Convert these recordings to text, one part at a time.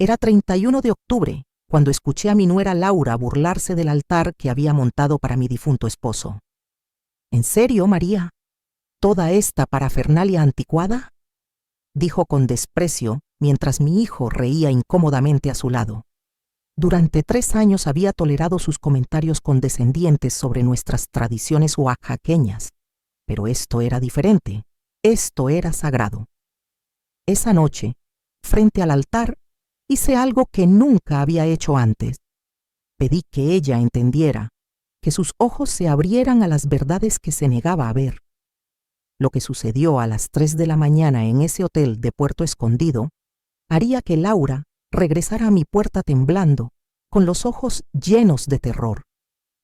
Era 31 de octubre, cuando escuché a mi nuera Laura burlarse del altar que había montado para mi difunto esposo. ¿En serio, María? ¿Toda esta parafernalia anticuada?, dijo con desprecio mientras mi hijo reía incómodamente a su lado. Durante 3 años había tolerado sus comentarios condescendientes sobre nuestras tradiciones oaxaqueñas, pero esto era diferente, esto era sagrado. Esa noche, frente al altar, hice algo que nunca había hecho antes. Pedí que ella entendiera, que sus ojos se abrieran a las verdades que se negaba a ver. Lo que sucedió a las 3 de la mañana en ese hotel de Puerto Escondido haría que Laura regresara a mi puerta temblando, con los ojos llenos de terror,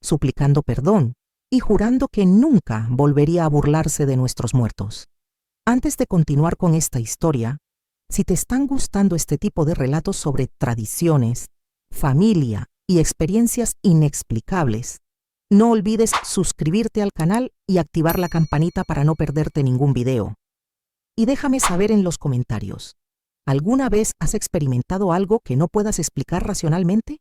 suplicando perdón y jurando que nunca volvería a burlarse de nuestros muertos. Antes de continuar con esta historia, si te están gustando este tipo de relatos sobre tradiciones, familia y experiencias inexplicables, no olvides suscribirte al canal y activar la campanita para no perderte ningún video. Y déjame saber en los comentarios, ¿alguna vez has experimentado algo que no puedas explicar racionalmente?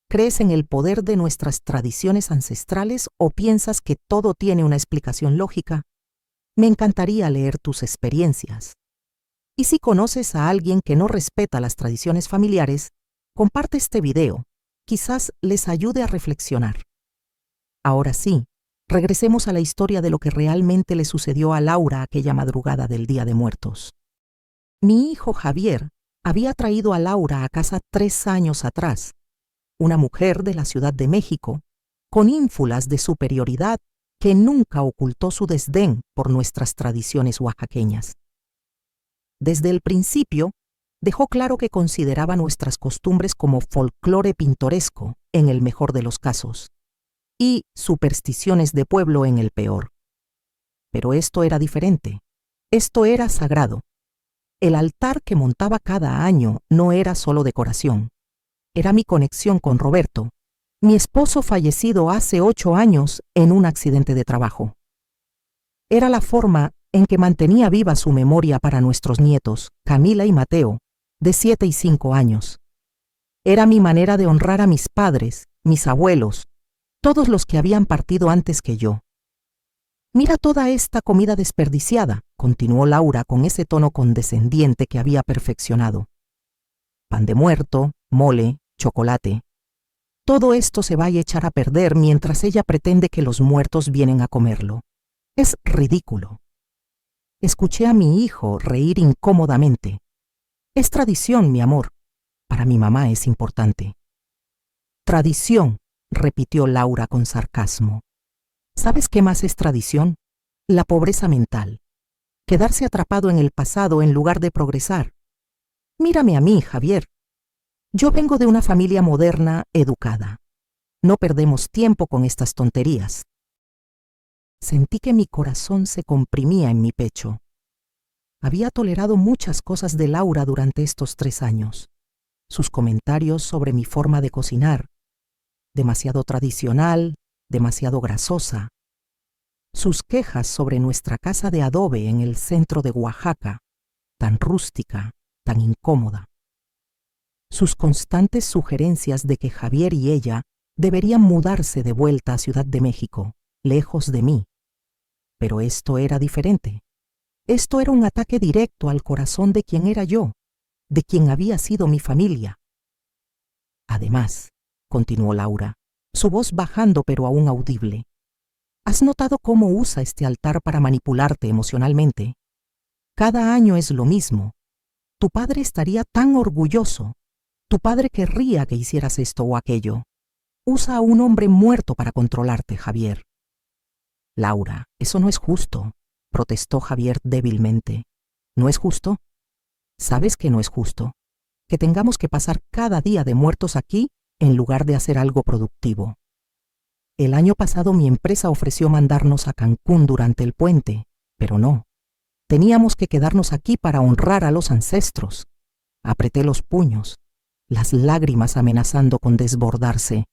¿Crees en el poder de nuestras tradiciones ancestrales o piensas que todo tiene una explicación lógica? Me encantaría leer tus experiencias. Y si conoces a alguien que no respeta las tradiciones familiares, comparte este video. Quizás les ayude a reflexionar. Ahora sí, regresemos a la historia de lo que realmente le sucedió a Laura aquella madrugada del Día de Muertos. Mi hijo Javier había traído a Laura a casa 3 años atrás, una mujer de la Ciudad de México, con ínfulas de superioridad que nunca ocultó su desdén por nuestras tradiciones oaxaqueñas. Desde el principio, dejó claro que consideraba nuestras costumbres como folclore pintoresco, en el mejor de los casos, y supersticiones de pueblo en el peor. Pero esto era diferente. Esto era sagrado. El altar que montaba cada año no era solo decoración. Era mi conexión con Roberto, mi esposo fallecido hace 8 años en un accidente de trabajo. Era la forma en que mantenía viva su memoria para nuestros nietos, Camila y Mateo, de 7 y 5 años. Era mi manera de honrar a mis padres, mis abuelos, todos los que habían partido antes que yo. Mira toda esta comida desperdiciada, continuó Laura con ese tono condescendiente que había perfeccionado. Pan de muerto, mole, chocolate. Todo esto se va a echar a perder mientras ella pretende que los muertos vienen a comerlo. Es ridículo. Escuché a mi hijo reír incómodamente. Es tradición, mi amor. Para mi mamá es importante. Tradición, repitió Laura con sarcasmo. ¿Sabes qué más es tradición? La pobreza mental. Quedarse atrapado en el pasado en lugar de progresar. Mírame a mí, Javier. Yo vengo de una familia moderna, educada. No perdemos tiempo con estas tonterías. Sentí que mi corazón se comprimía en mi pecho. Había tolerado muchas cosas de Laura durante estos 3 años. Sus comentarios sobre mi forma de cocinar, demasiado tradicional, demasiado grasosa. Sus quejas sobre nuestra casa de adobe en el centro de Oaxaca, tan rústica, tan incómoda. Sus constantes sugerencias de que Javier y ella deberían mudarse de vuelta a Ciudad de México, lejos de mí. Pero esto era diferente. Esto era un ataque directo al corazón de quien era yo, de quien había sido mi familia. Además, continuó Laura, su voz bajando pero aún audible, ¿has notado cómo usa este altar para manipularte emocionalmente? Cada año es lo mismo. Tu padre estaría tan orgulloso. Tu padre querría que hicieras esto o aquello. Usa a un hombre muerto para controlarte, Javier. Laura, eso no es justo, protestó Javier débilmente. ¿No es justo? ¿Sabes que no es justo? Que tengamos que pasar cada día de muertos aquí en lugar de hacer algo productivo. El año pasado mi empresa ofreció mandarnos a Cancún durante el puente, pero no. Teníamos que quedarnos aquí para honrar a los ancestros. Apreté los puños, las lágrimas amenazando con desbordarse.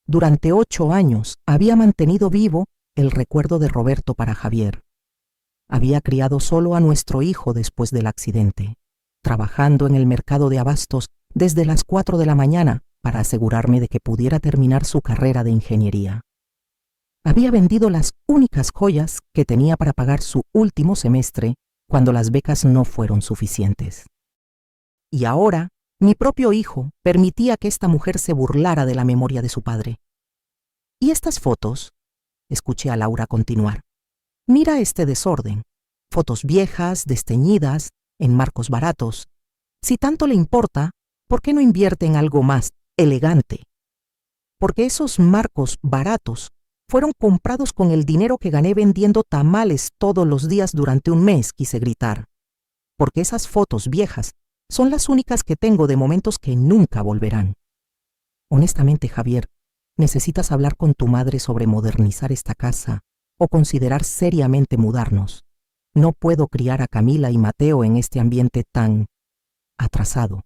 Durante 8 años había mantenido vivo el recuerdo de Roberto para Javier. Había criado solo a nuestro hijo después del accidente. trabajando en el mercado de abastos desde las 4 de la mañana para asegurarme de que pudiera terminar su carrera de ingeniería. Había vendido las únicas joyas que tenía para pagar su último semestre cuando las becas no fueron suficientes. Y ahora, mi propio hijo permitía que esta mujer se burlara de la memoria de su padre. ¿Y estas fotos? Escuché a Laura continuar. Mira este desorden. Fotos viejas, desteñidas, en marcos baratos. Si tanto le importa, ¿por qué no invierte en algo más elegante? Porque esos marcos baratos fueron comprados con el dinero que gané vendiendo tamales todos los días durante un mes, quise gritar. Porque esas fotos viejas son las únicas que tengo de momentos que nunca volverán. Honestamente, Javier, necesitas hablar con tu madre sobre modernizar esta casa o considerar seriamente mudarnos. No puedo criar a Camila y Mateo en este ambiente tan atrasado.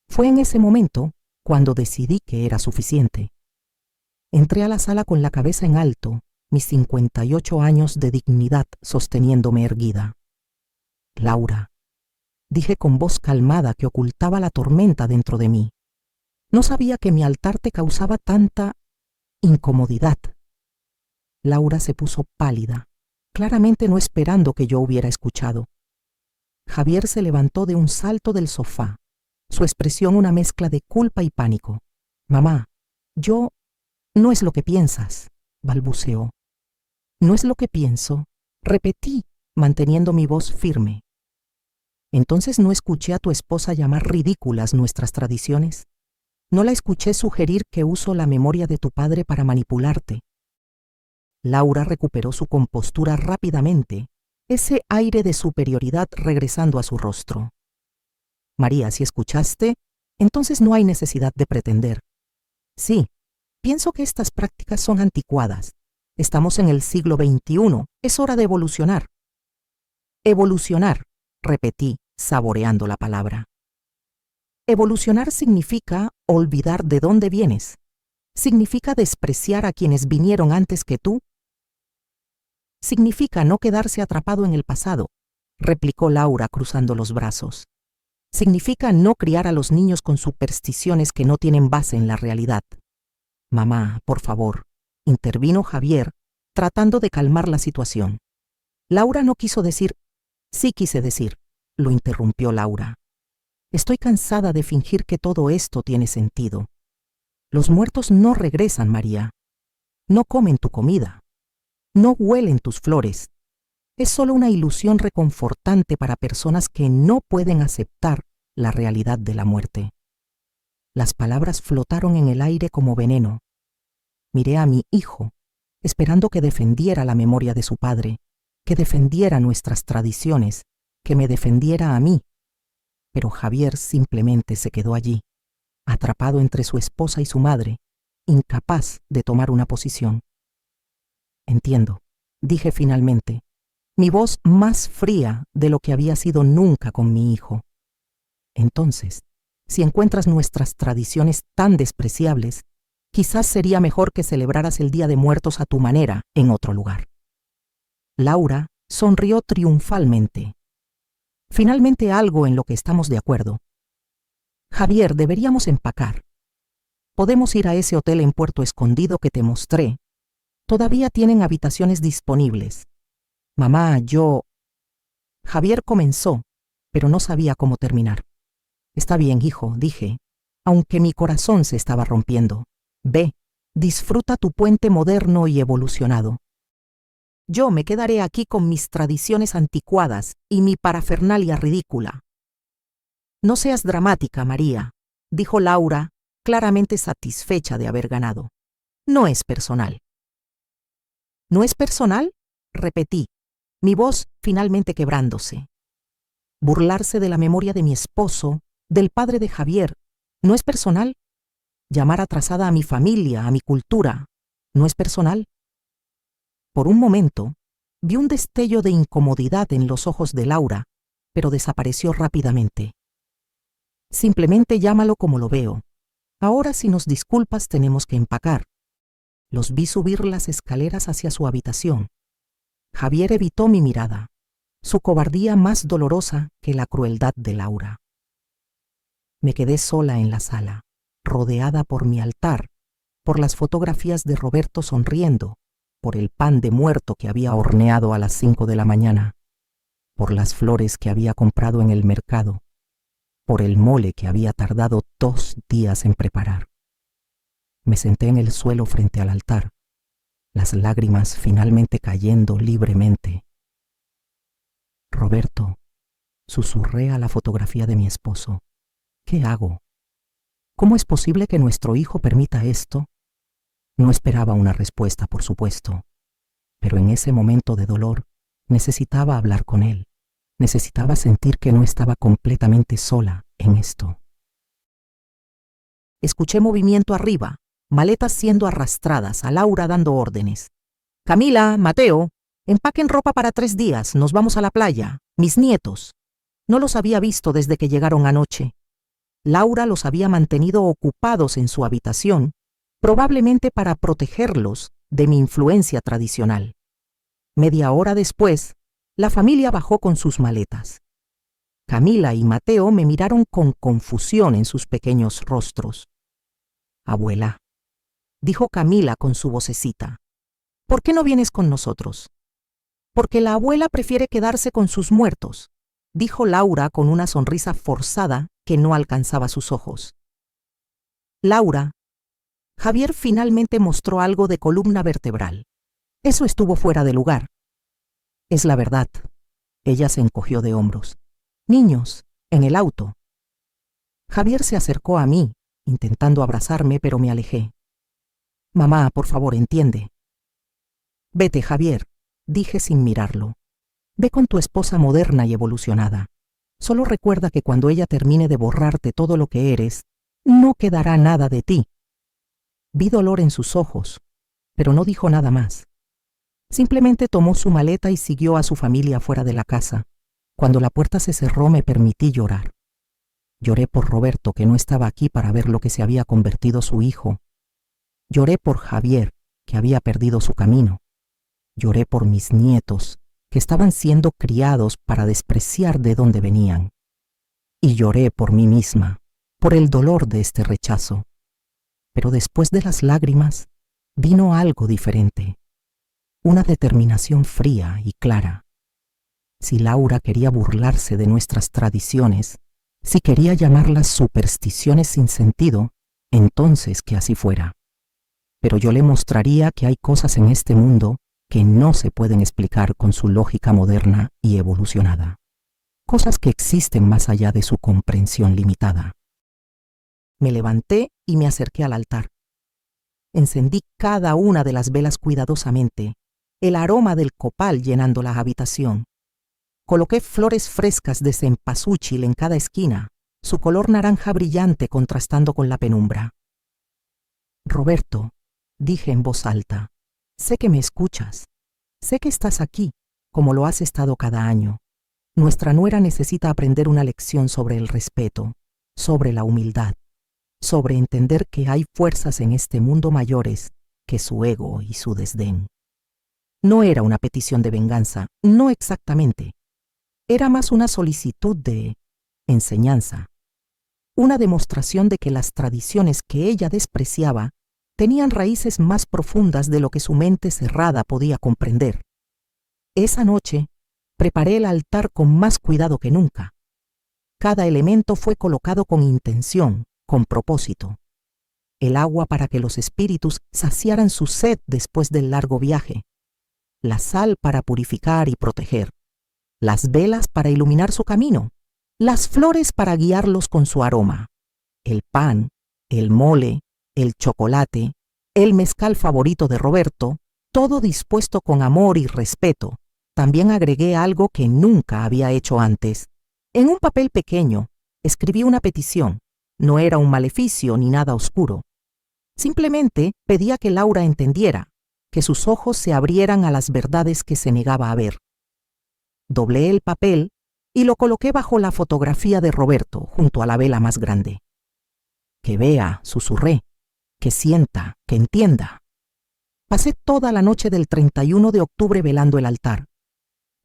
Fue en ese momento cuando decidí que era suficiente. Entré a la sala con la cabeza en alto, mis 58 años de dignidad sosteniéndome erguida. Laura, dije con voz calmada que ocultaba la tormenta dentro de mí. No sabía que mi altar te causaba tanta incomodidad. Laura se puso pálida, claramente no esperando que yo hubiera escuchado. Javier se levantó de un salto del sofá, su expresión una mezcla de culpa y pánico. Mamá, yo... No es lo que piensas, balbuceó. No es lo que pienso, repetí, manteniendo mi voz firme. Entonces no escuché a tu esposa llamar ridículas nuestras tradiciones. No la escuché sugerir que uso la memoria de tu padre para manipularte. Laura recuperó su compostura rápidamente, ese aire de superioridad regresando a su rostro. María, si escuchaste, entonces no hay necesidad de pretender. Sí, pienso que estas prácticas son anticuadas. Estamos en el siglo XXI, es hora de evolucionar. Evolucionar, repetí, saboreando la palabra. Evolucionar significa olvidar de dónde vienes. ¿Significa despreciar a quienes vinieron antes que tú? Significa no quedarse atrapado en el pasado, replicó Laura cruzando los brazos. Significa no criar a los niños con supersticiones que no tienen base en la realidad. Mamá, por favor, intervino Javier, tratando de calmar la situación. Laura no quiso decir, sí quise decir, lo interrumpió Laura. Estoy cansada de fingir que todo esto tiene sentido. Los muertos no regresan, María. No comen tu comida. No huelen tus flores. Es solo una ilusión reconfortante para personas que no pueden aceptar la realidad de la muerte. Las palabras flotaron en el aire como veneno. Miré a mi hijo, esperando que defendiera la memoria de su padre, que defendiera nuestras tradiciones, que me defendiera a mí. Pero Javier simplemente se quedó allí, atrapado entre su esposa y su madre, incapaz de tomar una posición. Entiendo, dije finalmente, mi voz más fría de lo que había sido nunca con mi hijo. Entonces, si encuentras nuestras tradiciones tan despreciables, quizás sería mejor que celebraras el Día de Muertos a tu manera en otro lugar. Laura sonrió triunfalmente. Finalmente algo en lo que estamos de acuerdo. Javier, deberíamos empacar. Podemos ir a ese hotel en Puerto Escondido que te mostré. Todavía tienen habitaciones disponibles. Mamá, yo... Javier comenzó, pero no sabía cómo terminar. Está bien, hijo, dije, aunque mi corazón se estaba rompiendo. Ve, disfruta tu puente moderno y evolucionado. Yo me quedaré aquí con mis tradiciones anticuadas y mi parafernalia ridícula. No seas dramática, María, dijo Laura, claramente satisfecha de haber ganado. No es personal. ¿No es personal? Repetí, mi voz finalmente quebrándose. Burlarse de la memoria de mi esposo, del padre de Javier, ¿no es personal? Llamar atrasada a mi familia, a mi cultura, ¿no es personal? Por un momento, vi un destello de incomodidad en los ojos de Laura, pero desapareció rápidamente. Simplemente llámalo como lo veo. Ahora, si nos disculpas, tenemos que empacar. Los vi subir las escaleras hacia su habitación. Javier evitó mi mirada. su cobardía más dolorosa que la crueldad de Laura. Me quedé sola en la sala, rodeada por mi altar, por las fotografías de Roberto sonriendo, por el pan de muerto que había horneado a las 5 de la mañana, por las flores que había comprado en el mercado, por el mole que había tardado 2 días en preparar. Me senté en el suelo frente al altar, las lágrimas finalmente cayendo libremente. Roberto, susurré a la fotografía de mi esposo. ¿Qué hago? ¿Cómo es posible que nuestro hijo permita esto? No esperaba una respuesta, por supuesto, pero en ese momento de dolor necesitaba hablar con él. Necesitaba sentir que no estaba completamente sola en esto. Escuché movimiento arriba, maletas siendo arrastradas, a Laura dando órdenes. Camila, Mateo, empaquen ropa para 3 días, nos vamos a la playa. Mis nietos. No los había visto desde que llegaron anoche. Laura los había mantenido ocupados en su habitación, probablemente para protegerlos de mi influencia tradicional. Media hora después, la familia bajó con sus maletas. Camila y Mateo me miraron con confusión en sus pequeños rostros. Abuela, dijo Camila con su vocecita, ¿por qué no vienes con nosotros? Porque la abuela prefiere quedarse con sus muertos, dijo Laura con una sonrisa forzada que no alcanzaba sus ojos. Laura, Javier finalmente mostró algo de columna vertebral. Eso estuvo fuera de lugar. Es la verdad. Ella se encogió de hombros. Niños, en el auto. Javier se acercó a mí, intentando abrazarme, pero me alejé. Mamá, por favor, entiende. Vete, Javier, dije sin mirarlo. Ve con tu esposa moderna y evolucionada. Solo recuerda que cuando ella termine de borrarte todo lo que eres, no quedará nada de ti. Vi dolor en sus ojos, pero no dijo nada más. Simplemente tomó su maleta y siguió a su familia fuera de la casa. Cuando la puerta se cerró, me permití llorar. Lloré por Roberto, que no estaba aquí para ver lo que se había convertido su hijo. Lloré por Javier, que había perdido su camino. Lloré por mis nietos, que estaban siendo criados para despreciar de dónde venían. Y lloré por mí misma, por el dolor de este rechazo. Pero después de las lágrimas, vino algo diferente. Una determinación fría y clara. Si Laura quería burlarse de nuestras tradiciones, si quería llamarlas supersticiones sin sentido, entonces que así fuera. Pero yo le mostraría que hay cosas en este mundo que no se pueden explicar con su lógica moderna y evolucionada. Cosas que existen más allá de su comprensión limitada. Me levanté y me acerqué al altar. Encendí cada una de las velas cuidadosamente, el aroma del copal llenando la habitación. Coloqué flores frescas de cempasúchil en cada esquina, su color naranja brillante contrastando con la penumbra. Roberto, dije en voz alta, sé que me escuchas. Sé que estás aquí, como lo has estado cada año. Nuestra nuera necesita aprender una lección sobre el respeto, sobre la humildad, sobre entender que hay fuerzas en este mundo mayores que su ego y su desdén. No era una petición de venganza, no exactamente. Era más una solicitud de enseñanza, una demostración de que las tradiciones que ella despreciaba tenían raíces más profundas de lo que su mente cerrada podía comprender. Esa noche, preparé el altar con más cuidado que nunca. Cada elemento fue colocado con intención, con propósito. El agua para que los espíritus saciaran su sed después del largo viaje. La sal para purificar y proteger. Las velas para iluminar su camino. Las flores para guiarlos con su aroma. El pan, el mole, el chocolate, el mezcal favorito de Roberto, todo dispuesto con amor y respeto. También agregué algo que nunca había hecho antes. En un papel pequeño, escribí una petición. No era un maleficio ni nada oscuro. Simplemente pedía que Laura entendiera, que sus ojos se abrieran a las verdades que se negaba a ver. Doblé el papel y lo coloqué bajo la fotografía de Roberto, junto a la vela más grande. Que vea, susurré, que sienta, que entienda. Pasé toda la noche del 31 de octubre velando el altar.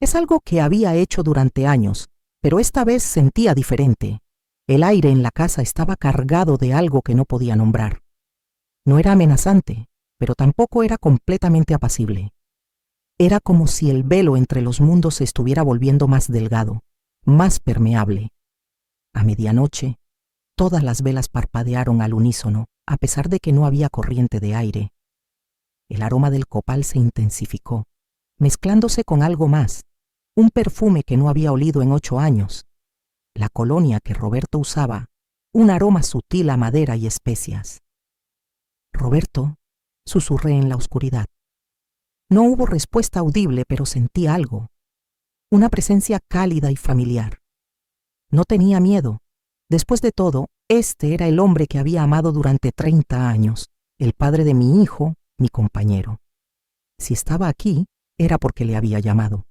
Es algo que había hecho durante años, pero esta vez sentía diferente. El aire en la casa estaba cargado de algo que no podía nombrar. No era amenazante, pero tampoco era completamente apacible. Era como si el velo entre los mundos se estuviera volviendo más delgado, más permeable. A medianoche, todas las velas parpadearon al unísono, a pesar de que no había corriente de aire. El aroma del copal se intensificó, mezclándose con algo más, un perfume que no había olido en 8 años, la colonia que Roberto usaba, un aroma sutil a madera y especias. Roberto, susurré en la oscuridad. No hubo respuesta audible, pero sentí algo, una presencia cálida y familiar. No tenía miedo. Después de todo, este era el hombre que había amado durante 30 años, el padre de mi hijo, mi compañero. Si estaba aquí, era porque le había llamado.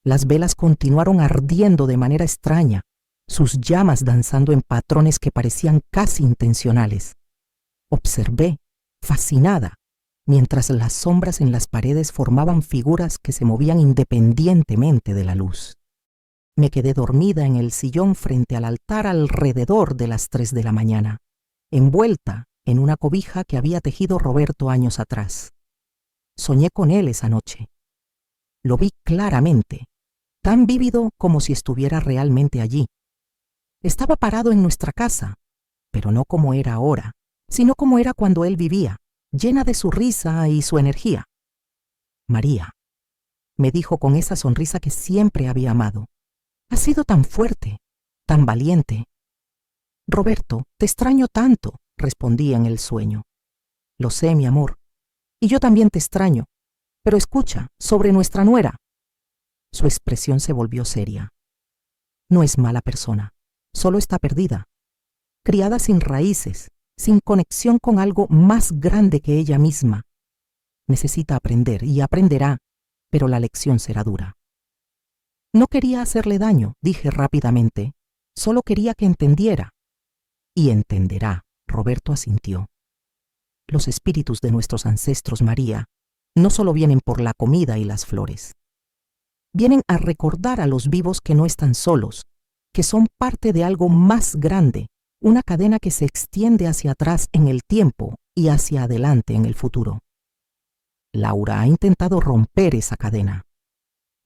Las velas continuaron ardiendo de manera extraña, sus llamas danzando en patrones que parecían casi intencionales. Observé, fascinada, mientras las sombras en las paredes formaban figuras que se movían independientemente de la luz. Me quedé dormida en el sillón frente al altar alrededor de las 3 de la mañana, envuelta en una cobija que había tejido Roberto años atrás. Soñé con él esa noche. Lo vi claramente, tan vívido como si estuviera realmente allí. Estaba parado en nuestra casa, pero no como era ahora, sino como era cuando él vivía, llena de su risa y su energía. María, me dijo con esa sonrisa que siempre había amado. Has sido tan fuerte, tan valiente. Roberto, te extraño tanto, respondí en el sueño. Lo sé, mi amor, y yo también te extraño. Pero escucha, sobre nuestra nuera. Su expresión se volvió seria. No es mala persona, solo está perdida, criada sin raíces, sin conexión con algo más grande que ella misma. Necesita aprender y aprenderá, pero la lección será dura. No quería hacerle daño, dije rápidamente, solo quería que entendiera. Y entenderá, Roberto asintió. Los espíritus de nuestros ancestros, María, no solo vienen por la comida y las flores. Vienen a recordar a los vivos que no están solos, que son parte de algo más grande, una cadena que se extiende hacia atrás en el tiempo y hacia adelante en el futuro. Laura ha intentado romper esa cadena.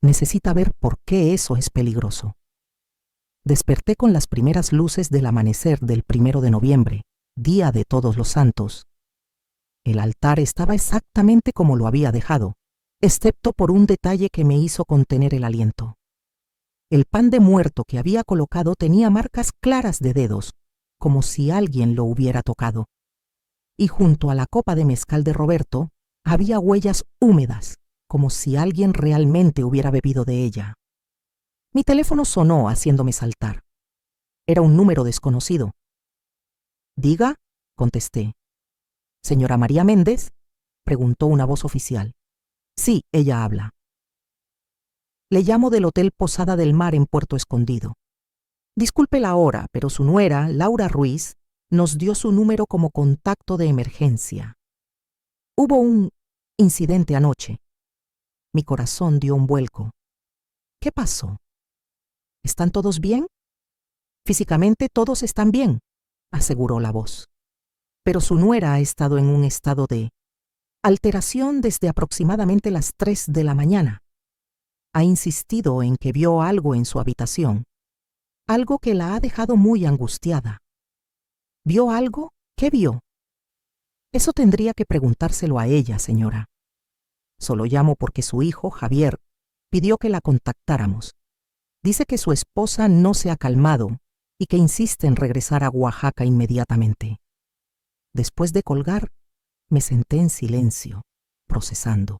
Necesita ver por qué eso es peligroso. Desperté con las primeras luces del amanecer del 1 de noviembre, día de Todos los Santos. El altar estaba exactamente como lo había dejado, excepto por un detalle que me hizo contener el aliento. El pan de muerto que había colocado tenía marcas claras de dedos, como si alguien lo hubiera tocado. Y junto a la copa de mezcal de Roberto había huellas húmedas, como si alguien realmente hubiera bebido de ella. Mi teléfono sonó haciéndome saltar. Era un número desconocido. «Diga», contesté. «¿Señora María Méndez?», preguntó una voz oficial. «Sí, ella habla». «Le llamo del Hotel Posada del Mar en Puerto Escondido. Disculpe la hora, pero su nuera, Laura Ruiz, nos dio su número como contacto de emergencia. Hubo un incidente anoche». Mi corazón dio un vuelco. «¿Qué pasó? ¿Están todos bien?» «Físicamente todos están bien», aseguró la voz. «Pero su nuera ha estado en un estado de alteración desde aproximadamente las 3 de la mañana. Ha insistido en que vio algo en su habitación, algo que la ha dejado muy angustiada». «¿Vio algo? ¿Qué vio?» «Eso tendría que preguntárselo a ella, señora. Solo llamo porque su hijo, Javier, pidió que la contactáramos. Dice que su esposa no se ha calmado y que insiste en regresar a Oaxaca inmediatamente». Después de colgar, me senté en silencio, procesando.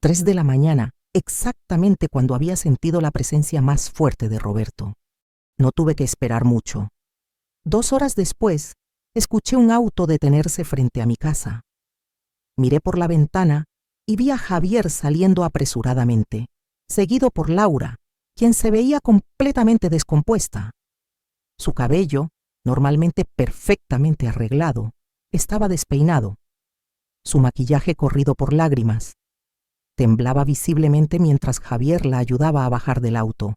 3 de la mañana, exactamente cuando había sentido la presencia más fuerte de Roberto. No tuve que esperar mucho. 2 horas después, escuché un auto detenerse frente a mi casa. Miré por la ventana y vi a Javier saliendo apresuradamente, seguido por Laura, quien se veía completamente descompuesta. Su cabello, normalmente perfectamente arreglado, estaba despeinado, su maquillaje corrido por lágrimas. Temblaba visiblemente mientras Javier la ayudaba a bajar del auto.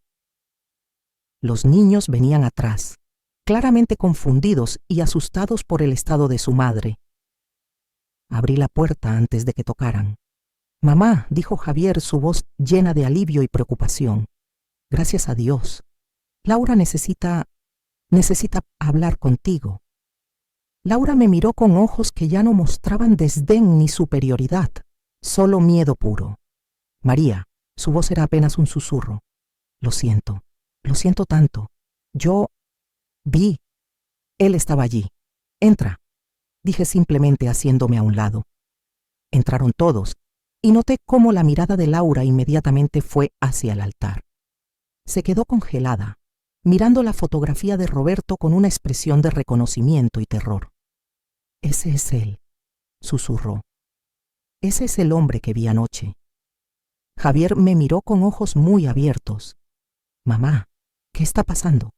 Los niños venían atrás, claramente confundidos y asustados por el estado de su madre. Abrí la puerta antes de que tocaran. «Mamá», dijo Javier, su voz llena de alivio y preocupación. «Gracias a Dios. Laura necesita hablar contigo». Laura me miró con ojos que ya no mostraban desdén ni superioridad, solo miedo puro. «María», su voz era apenas un susurro. Lo siento tanto. Yo vi. Él estaba allí. Entra», dije simplemente haciéndome a un lado. Entraron todos, y noté cómo la mirada de Laura inmediatamente fue hacia el altar. Se quedó congelada, mirando la fotografía de Roberto con una expresión de reconocimiento y terror. «Ese es él», susurró. «Ese es el hombre que vi anoche». Javier me miró con ojos muy abiertos. «Mamá, ¿qué está pasando?»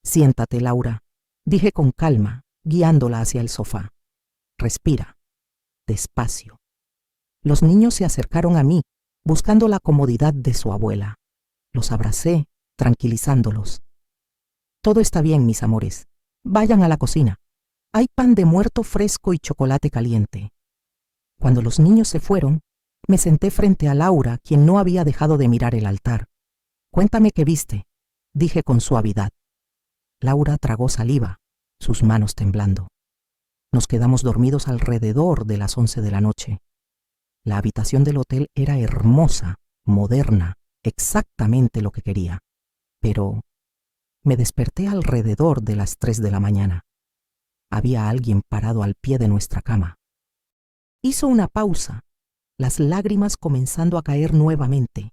«Siéntate, Laura», dije con calma, guiándola hacia el sofá. «Respira, despacio». Los niños se acercaron a mí, buscando la comodidad de su abuela. Los abracé, tranquilizándolos. «Todo está bien, mis amores. Vayan a la cocina. Hay pan de muerto fresco y chocolate caliente». Cuando los niños se fueron, me senté frente a Laura, quien no había dejado de mirar el altar. «Cuéntame qué viste», dije con suavidad. Laura tragó saliva, sus manos temblando. Nos quedamos dormidos alrededor de las 11 de la noche. La habitación del hotel era hermosa, moderna, exactamente lo que quería. Pero me desperté alrededor de las 3 de la mañana. Había alguien parado al pie de nuestra cama. Hizo una pausa, las lágrimas comenzando a caer nuevamente.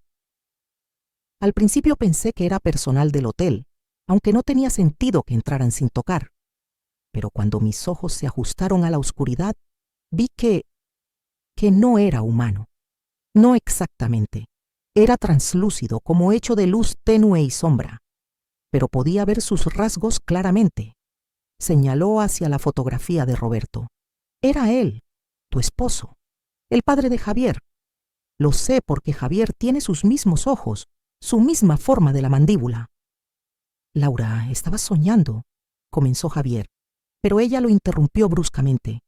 Al principio pensé que era personal del hotel, aunque no tenía sentido que entraran sin tocar. Pero cuando mis ojos se ajustaron a la oscuridad, vi que no era humano. No exactamente. Era translúcido, como hecho de luz tenue y sombra. Pero podía ver sus rasgos claramente. Señaló hacia la fotografía de Roberto. «Era él, tu esposo, el padre de Javier. Lo sé porque Javier tiene sus mismos ojos, su misma forma de la mandíbula». «Laura, estabas soñando», comenzó Javier, pero ella lo interrumpió bruscamente.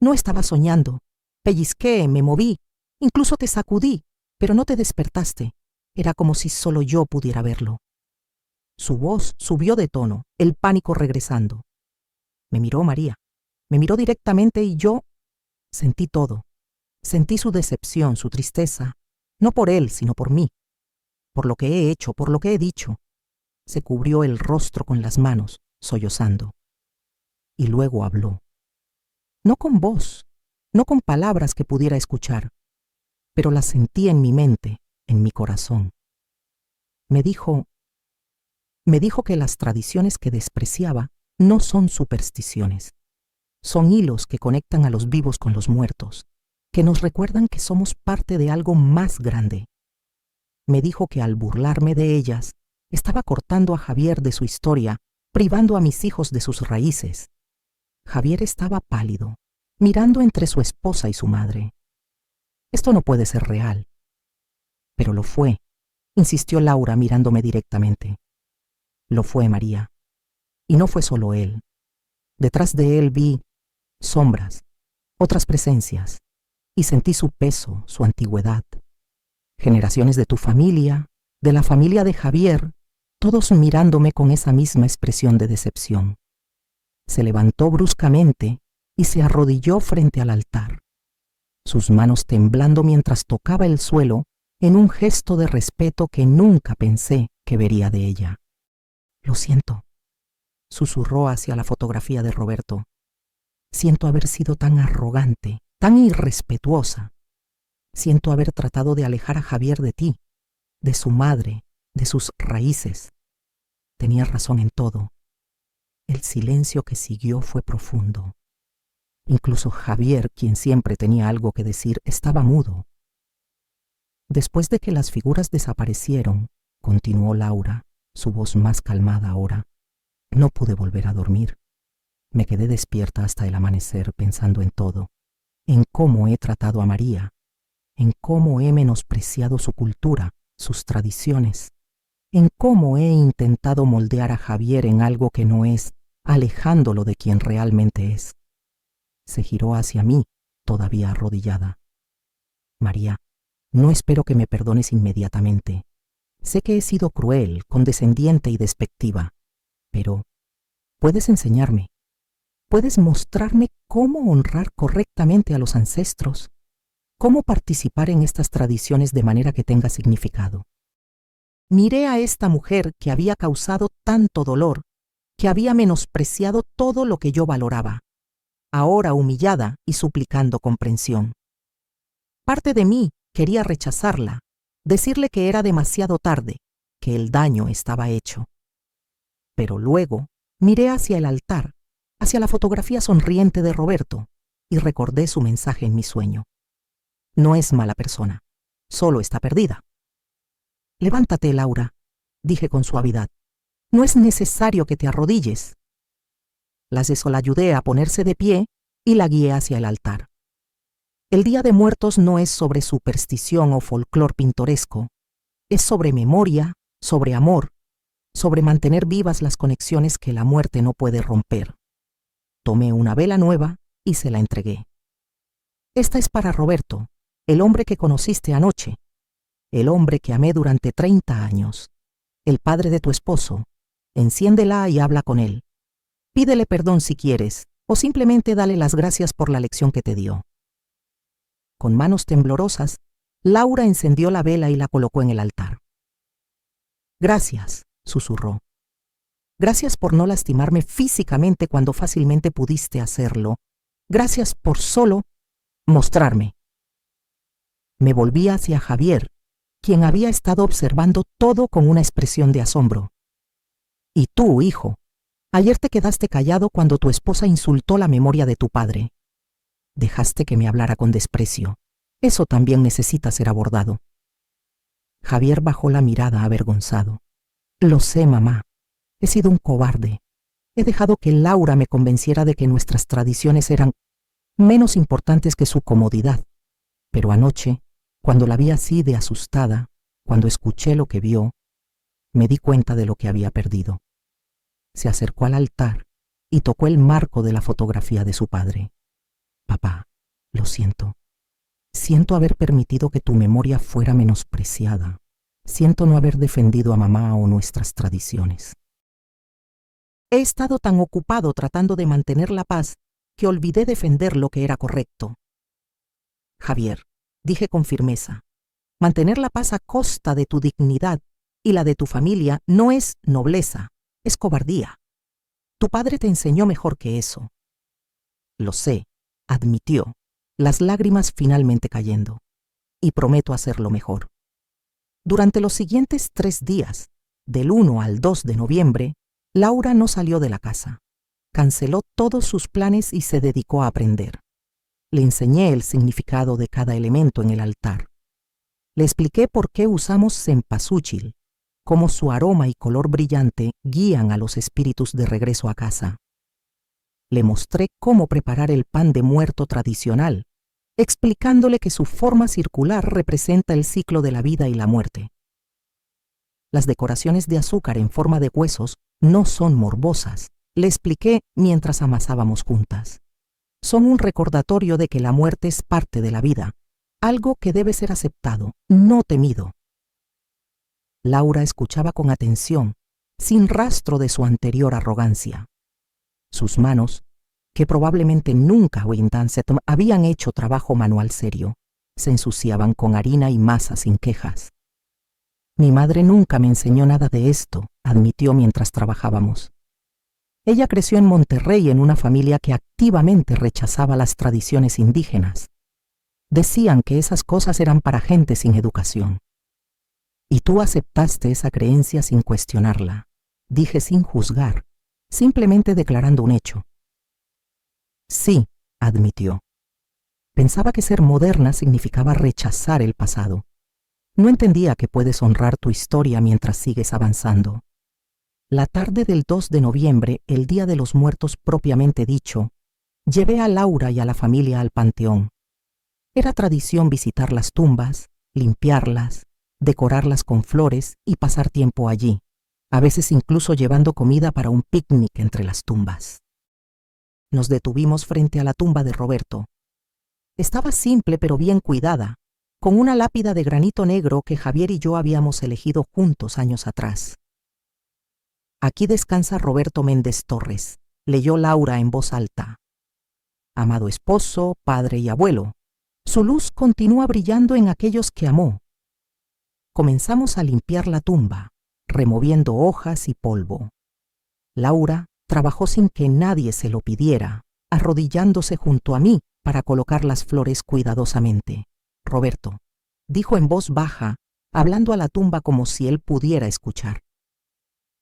«No estaba soñando. Pellizqué, me moví, incluso te sacudí, pero no te despertaste. Era como si solo yo pudiera verlo». Su voz subió de tono, el pánico regresando. Me miró María. Me miró directamente y yo sentí todo. Sentí su decepción, su tristeza, no por él, sino por mí, por lo que he hecho, por lo que he dicho. Se cubrió el rostro con las manos, sollozando. Y luego habló. No con voz, no con palabras que pudiera escuchar, pero las sentí en mi mente, en mi corazón. Me dijo que las tradiciones que despreciaba no son supersticiones. Son hilos que conectan a los vivos con los muertos, que nos recuerdan que somos parte de algo más grande. Me dijo que al burlarme de ellas, estaba cortando a Javier de su historia, privando a mis hijos de sus raíces. Javier estaba pálido, mirando entre su esposa y su madre. «Esto no puede ser real». «Pero lo fue», insistió Laura mirándome directamente. «Lo fue, María. Y no fue solo él. Detrás de él vi sombras, otras presencias, y sentí su peso, su antigüedad. Generaciones de tu familia, de la familia de Javier, todos mirándome con esa misma expresión de decepción». Se levantó bruscamente y se arrodilló frente al altar, sus manos temblando mientras tocaba el suelo en un gesto de respeto que nunca pensé que vería de ella. «Lo siento», susurró hacia la fotografía de Roberto. «Siento haber sido tan arrogante, tan irrespetuosa. Siento haber tratado de alejar a Javier de ti, de su madre, de sus raíces. Tenías razón en todo». El silencio que siguió fue profundo. Incluso Javier, quien siempre tenía algo que decir, estaba mudo. «Después de que las figuras desaparecieron», continuó Laura, su voz más calmada ahora, «no pude volver a dormir. Me quedé despierta hasta el amanecer pensando en todo, en cómo he tratado a María, en cómo he menospreciado su cultura, sus tradiciones, en cómo he intentado moldear a Javier en algo que no es, alejándolo de quien realmente es. Se giró hacia mí, todavía arrodillada. María, no espero que me perdones inmediatamente. Sé que he sido cruel, condescendiente y despectiva, pero puedes enseñarme. Puedes mostrarme cómo honrar correctamente a los ancestros, cómo participar en estas tradiciones de manera que tenga significado. Miré a esta mujer que había causado tanto dolor, que había menospreciado todo lo que yo valoraba, ahora humillada y suplicando comprensión. Parte de mí quería rechazarla, decirle que era demasiado tarde, que el daño estaba hecho. Pero luego miré hacia el altar, hacia la fotografía sonriente de Roberto, y recordé su mensaje en mi sueño. No es mala persona, solo está perdida. Levántate, Laura, dije con suavidad. No es necesario que te arrodilles. La ayudé a ponerse de pie y la guié hacia el altar. El Día de Muertos no es sobre superstición o folclor pintoresco, es sobre memoria, sobre amor, sobre mantener vivas las conexiones que la muerte no puede romper. Tomé una vela nueva y se la entregué. Esta es para Roberto, el hombre que conociste anoche, el hombre que amé durante 30 años, el padre de tu esposo. Enciéndela y habla con él. Pídele perdón si quieres, o simplemente dale las gracias por la lección que te dio. Con manos temblorosas, Laura encendió la vela y la colocó en el altar. Gracias, susurró. Gracias por no lastimarme físicamente cuando fácilmente pudiste hacerlo. Gracias por solo mostrarme. Me volví hacia Javier, quien había estado observando todo con una expresión de asombro. Y tú, hijo, ayer te quedaste callado cuando tu esposa insultó la memoria de tu padre. Dejaste que me hablara con desprecio. Eso también necesita ser abordado. Javier bajó la mirada avergonzado. Lo sé, mamá. He sido un cobarde. He dejado que Laura me convenciera de que nuestras tradiciones eran menos importantes que su comodidad. Pero anoche, cuando la vi así de asustada, cuando escuché lo que vio, me di cuenta de lo que había perdido. Se acercó al altar y tocó el marco de la fotografía de su padre. Papá, lo siento. Siento haber permitido que tu memoria fuera menospreciada. Siento no haber defendido a mamá o nuestras tradiciones. He estado tan ocupado tratando de mantener la paz que olvidé defender lo que era correcto. Javier, dije con firmeza, mantener la paz a costa de tu dignidad y la de tu familia no es nobleza, es cobardía. Tu padre te enseñó mejor que eso. Lo sé, admitió, las lágrimas finalmente cayendo, y prometo hacerlo mejor. Durante los siguientes 3 días, del 1 al 2 de noviembre, Laura no salió de la casa. Canceló todos sus planes y se dedicó a aprender. Le enseñé el significado de cada elemento en el altar. Le expliqué por qué usamos cempasúchil, cómo su aroma y color brillante guían a los espíritus de regreso a casa. Le mostré cómo preparar el pan de muerto tradicional, explicándole que su forma circular representa el ciclo de la vida y la muerte. Las decoraciones de azúcar en forma de huesos no son morbosas, le expliqué mientras amasábamos juntas. Son un recordatorio de que la muerte es parte de la vida, algo que debe ser aceptado, no temido. Laura escuchaba con atención, sin rastro de su anterior arrogancia. Sus manos, que probablemente nunca habían hecho trabajo manual serio, se ensuciaban con harina y masa sin quejas. Mi madre nunca me enseñó nada de esto, admitió mientras trabajábamos. Ella creció en Monterrey en una familia que activamente rechazaba las tradiciones indígenas. Decían que esas cosas eran para gente sin educación. Y tú aceptaste esa creencia sin cuestionarla, dije sin juzgar, simplemente declarando un hecho. Sí, admitió. Pensaba que ser moderna significaba rechazar el pasado. No entendía que puedes honrar tu historia mientras sigues avanzando. La tarde del 2 de noviembre, el Día de los Muertos propiamente dicho, llevé a Laura y a la familia al panteón. Era tradición visitar las tumbas, limpiarlas, decorarlas con flores y pasar tiempo allí, a veces incluso llevando comida para un picnic entre las tumbas. Nos detuvimos frente a la tumba de Roberto. Estaba simple pero bien cuidada, con una lápida de granito negro que Javier y yo habíamos elegido juntos años atrás. Aquí descansa Roberto Méndez Torres, leyó Laura en voz alta. Amado esposo, padre y abuelo, su luz continúa brillando en aquellos que amó. Comenzamos a limpiar la tumba, removiendo hojas y polvo. Laura trabajó sin que nadie se lo pidiera, arrodillándose junto a mí para colocar las flores cuidadosamente. Roberto, dijo en voz baja, hablando a la tumba como si él pudiera escuchar.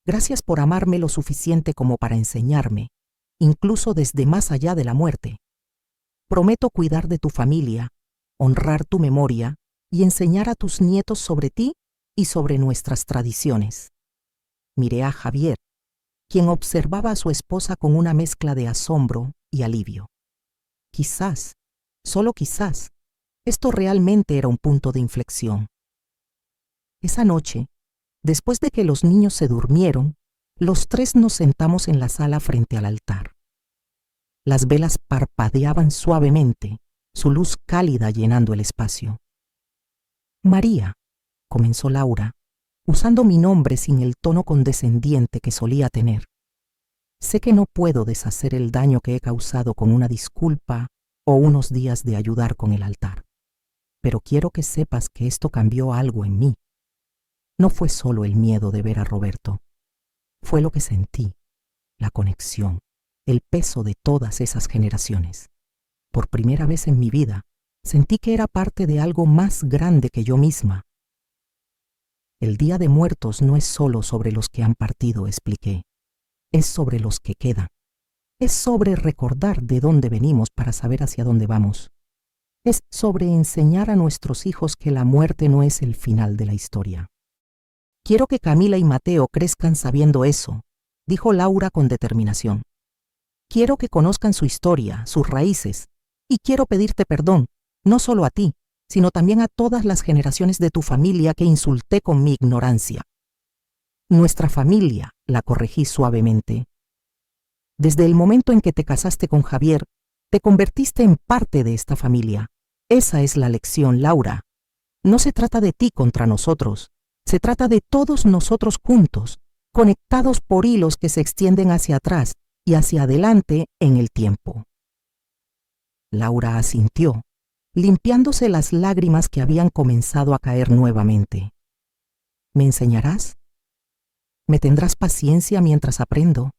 Gracias por amarme lo suficiente como para enseñarme, incluso desde más allá de la muerte. Prometo cuidar de tu familia, honrar tu memoria y enseñar a tus nietos sobre ti y sobre nuestras tradiciones. Miré a Javier, quien observaba a su esposa con una mezcla de asombro y alivio. Quizás, solo quizás, esto realmente era un punto de inflexión. Esa noche, después de que los niños se durmieron, los tres nos sentamos en la sala frente al altar. Las velas parpadeaban suavemente, su luz cálida llenando el espacio. María, comenzó Laura, usando mi nombre sin el tono condescendiente que solía tener. Sé que no puedo deshacer el daño que he causado con una disculpa o unos días de ayudar con el altar, pero quiero que sepas que esto cambió algo en mí. No fue solo el miedo de ver a Roberto, fue lo que sentí, la conexión, el peso de todas esas generaciones. Por primera vez en mi vida, sentí que era parte de algo más grande que yo misma. El Día de Muertos no es solo sobre los que han partido, expliqué. Es sobre los que quedan. Es sobre recordar de dónde venimos para saber hacia dónde vamos. Es sobre enseñar a nuestros hijos que la muerte no es el final de la historia. Quiero que Camila y Mateo crezcan sabiendo eso, dijo Laura con determinación. Quiero que conozcan su historia, sus raíces, y quiero pedirte perdón, no solo a ti, sino también a todas las generaciones de tu familia que insulté con mi ignorancia. Nuestra familia, la corregí suavemente. Desde el momento en que te casaste con Javier, te convertiste en parte de esta familia. Esa es la lección, Laura. No se trata de ti contra nosotros, se trata de todos nosotros juntos, conectados por hilos que se extienden hacia atrás y hacia adelante en el tiempo. Laura asintió, limpiándose las lágrimas que habían comenzado a caer nuevamente. ¿Me enseñarás? ¿Me tendrás paciencia mientras aprendo?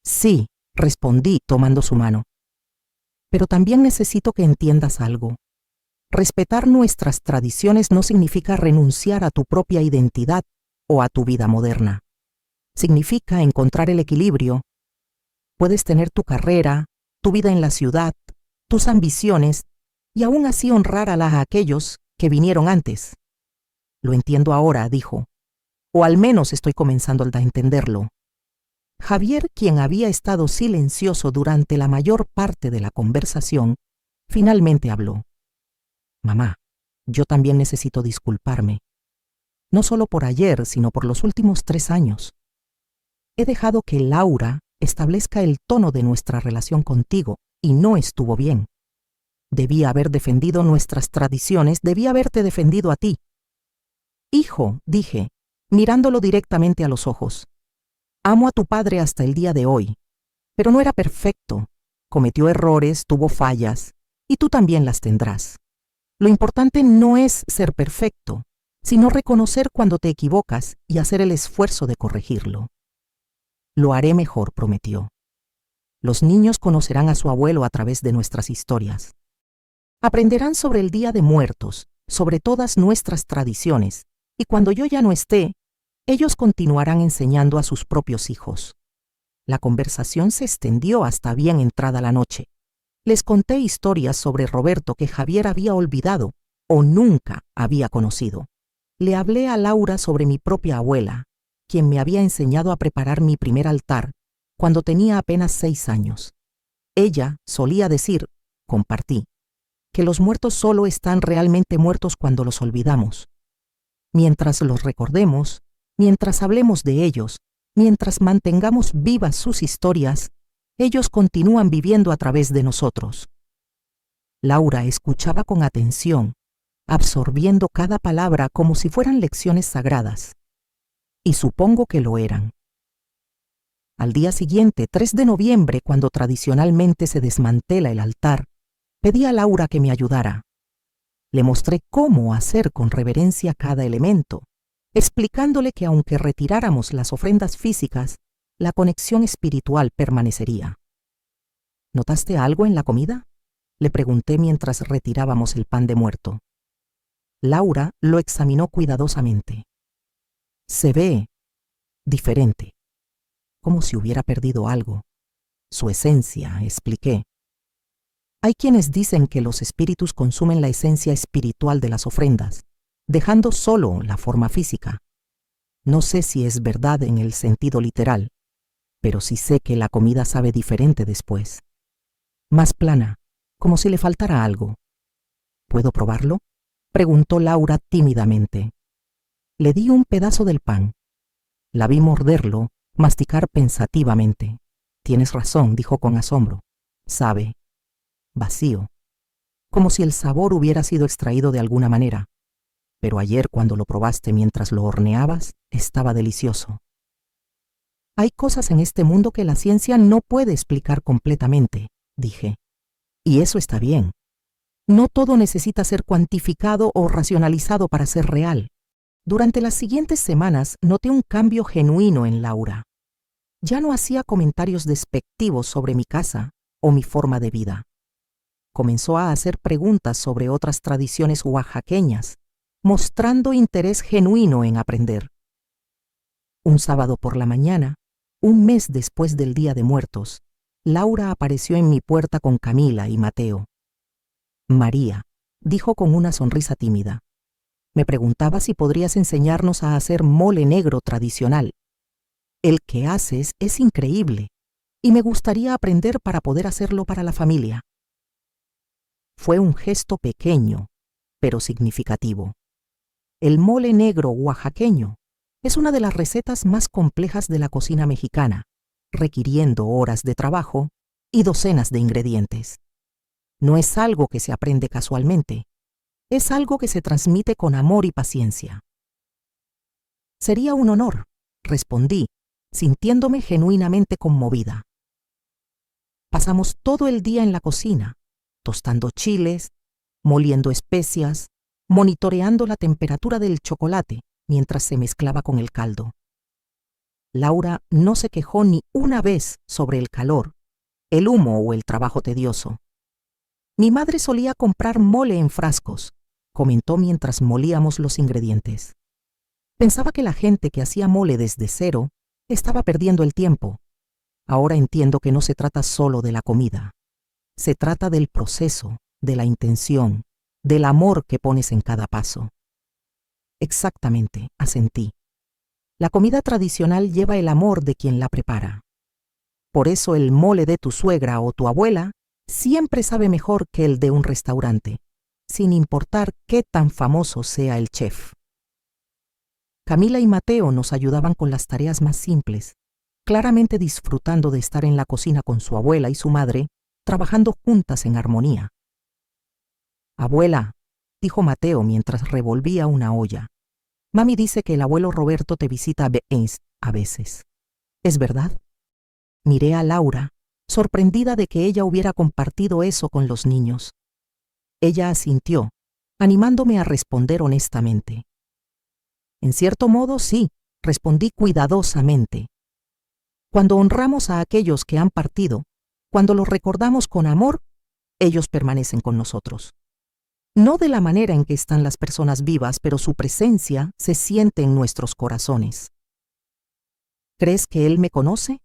Sí, respondí tomando su mano. Pero también necesito que entiendas algo. Respetar nuestras tradiciones no significa renunciar a tu propia identidad o a tu vida moderna. Significa encontrar el equilibrio. Puedes tener tu carrera, tu vida en la ciudad, tus ambiciones, y aún así honrar a aquellos que vinieron antes. Lo entiendo ahora, dijo, o al menos estoy comenzando a entenderlo. Javier, quien había estado silencioso durante la mayor parte de la conversación, finalmente habló. Mamá, yo también necesito disculparme. No solo por ayer, sino por los últimos 3 años. He dejado que Laura establezca el tono de nuestra relación contigo, y no estuvo bien. Debía haber defendido nuestras tradiciones, debía haberte defendido a ti. Hijo, dije, mirándolo directamente a los ojos. Amo a tu padre hasta el día de hoy, pero no era perfecto. Cometió errores, tuvo fallas, y tú también las tendrás. Lo importante no es ser perfecto, sino reconocer cuando te equivocas y hacer el esfuerzo de corregirlo. Lo haré mejor, prometió. Los niños conocerán a su abuelo a través de nuestras historias. Aprenderán sobre el Día de Muertos, sobre todas nuestras tradiciones, y cuando yo ya no esté, ellos continuarán enseñando a sus propios hijos. La conversación se extendió hasta bien entrada la noche. Les conté historias sobre Roberto que Javier había olvidado o nunca había conocido. Le hablé a Laura sobre mi propia abuela, quien me había enseñado a preparar mi primer altar cuando tenía apenas 6 años. Ella solía decir, compartí, que los muertos solo están realmente muertos cuando los olvidamos. Mientras los recordemos, mientras hablemos de ellos, mientras mantengamos vivas sus historias, ellos continúan viviendo a través de nosotros. Laura escuchaba con atención, absorbiendo cada palabra como si fueran lecciones sagradas. Y supongo que lo eran. Al día siguiente, 3 de noviembre, cuando tradicionalmente se desmantela el altar, pedí a Laura que me ayudara. Le mostré cómo hacer con reverencia cada elemento, explicándole que aunque retiráramos las ofrendas físicas, la conexión espiritual permanecería. ¿Notaste algo en la comida?, le pregunté mientras retirábamos el pan de muerto. Laura lo examinó cuidadosamente. Se ve diferente, como si hubiera perdido algo. Su esencia, expliqué. Hay quienes dicen que los espíritus consumen la esencia espiritual de las ofrendas, dejando solo la forma física. No sé si es verdad en el sentido literal, pero sí sé que la comida sabe diferente después. Más plana, como si le faltara algo. ¿Puedo probarlo?, preguntó Laura tímidamente. Le di un pedazo del pan. La vi morderlo, masticar pensativamente. Tienes razón, dijo con asombro. Sabe vacío, como si el sabor hubiera sido extraído de alguna manera. Pero ayer, cuando lo probaste mientras lo horneabas, estaba delicioso. Hay cosas en este mundo que la ciencia no puede explicar completamente, dije. Y eso está bien. No todo necesita ser cuantificado o racionalizado para ser real. Durante las siguientes semanas noté un cambio genuino en Laura. Ya no hacía comentarios despectivos sobre mi casa o mi forma de vida. Comenzó a hacer preguntas sobre otras tradiciones oaxaqueñas, mostrando interés genuino en aprender. Un sábado por la mañana, un mes después del Día de Muertos, Laura apareció en mi puerta con Camila y Mateo. María, dijo con una sonrisa tímida. Me preguntaba si podrías enseñarnos a hacer mole negro tradicional. El que haces es increíble, y me gustaría aprender para poder hacerlo para la familia. Fue un gesto pequeño, pero significativo. El mole negro oaxaqueño es una de las recetas más complejas de la cocina mexicana, requiriendo horas de trabajo y docenas de ingredientes. No es algo que se aprende casualmente, es algo que se transmite con amor y paciencia. Sería un honor, respondí, sintiéndome genuinamente conmovida. Pasamos todo el día en la cocina, tostando chiles, moliendo especias, monitoreando la temperatura del chocolate mientras se mezclaba con el caldo. Laura no se quejó ni una vez sobre el calor, el humo o el trabajo tedioso. Mi madre solía comprar mole en frascos, comentó mientras molíamos los ingredientes. Pensaba que la gente que hacía mole desde cero estaba perdiendo el tiempo. Ahora entiendo que no se trata solo de la comida. Se trata del proceso, de la intención, del amor que pones en cada paso. Exactamente, asentí. La comida tradicional lleva el amor de quien la prepara. Por eso el mole de tu suegra o tu abuela siempre sabe mejor que el de un restaurante, sin importar qué tan famoso sea el chef. Camila y Mateo nos ayudaban con las tareas más simples, claramente disfrutando de estar en la cocina con su abuela y su madre, trabajando juntas en armonía. Abuela, dijo Mateo mientras revolvía una olla. Mami dice que el abuelo Roberto te visita a veces. ¿Es verdad? Miré a Laura, sorprendida de que ella hubiera compartido eso con los niños. Ella asintió, animándome a responder honestamente. En cierto modo, sí, respondí cuidadosamente. Cuando honramos a aquellos que han partido, cuando los recordamos con amor, ellos permanecen con nosotros. No de la manera en que están las personas vivas, pero su presencia se siente en nuestros corazones. ¿Crees que él me conoce?,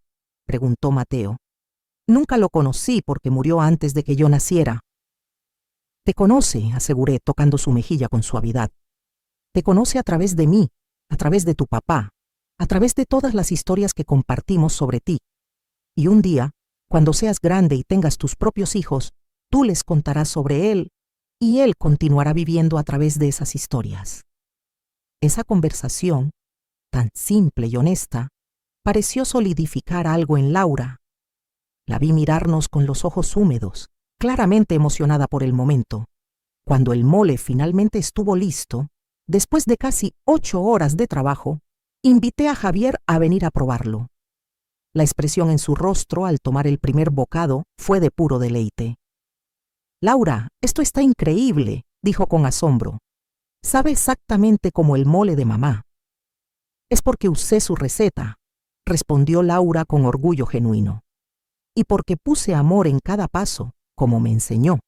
preguntó Mateo. Nunca lo conocí porque murió antes de que yo naciera. Te conoce, aseguré, tocando su mejilla con suavidad. Te conoce a través de mí, a través de tu papá, a través de todas las historias que compartimos sobre ti. Y un día, cuando seas grande y tengas tus propios hijos, tú les contarás sobre él y él continuará viviendo a través de esas historias. Esa conversación, tan simple y honesta, pareció solidificar algo en Laura. La vi mirarnos con los ojos húmedos, claramente emocionada por el momento. Cuando el mole finalmente estuvo listo, después de casi 8 horas de trabajo, invité a Javier a venir a probarlo. La expresión en su rostro al tomar el primer bocado fue de puro deleite. «Laura, esto está increíble», dijo con asombro. «Sabe exactamente como el mole de mamá». «Es porque usé su receta», respondió Laura con orgullo genuino. «Y porque puse amor en cada paso, como me enseñó».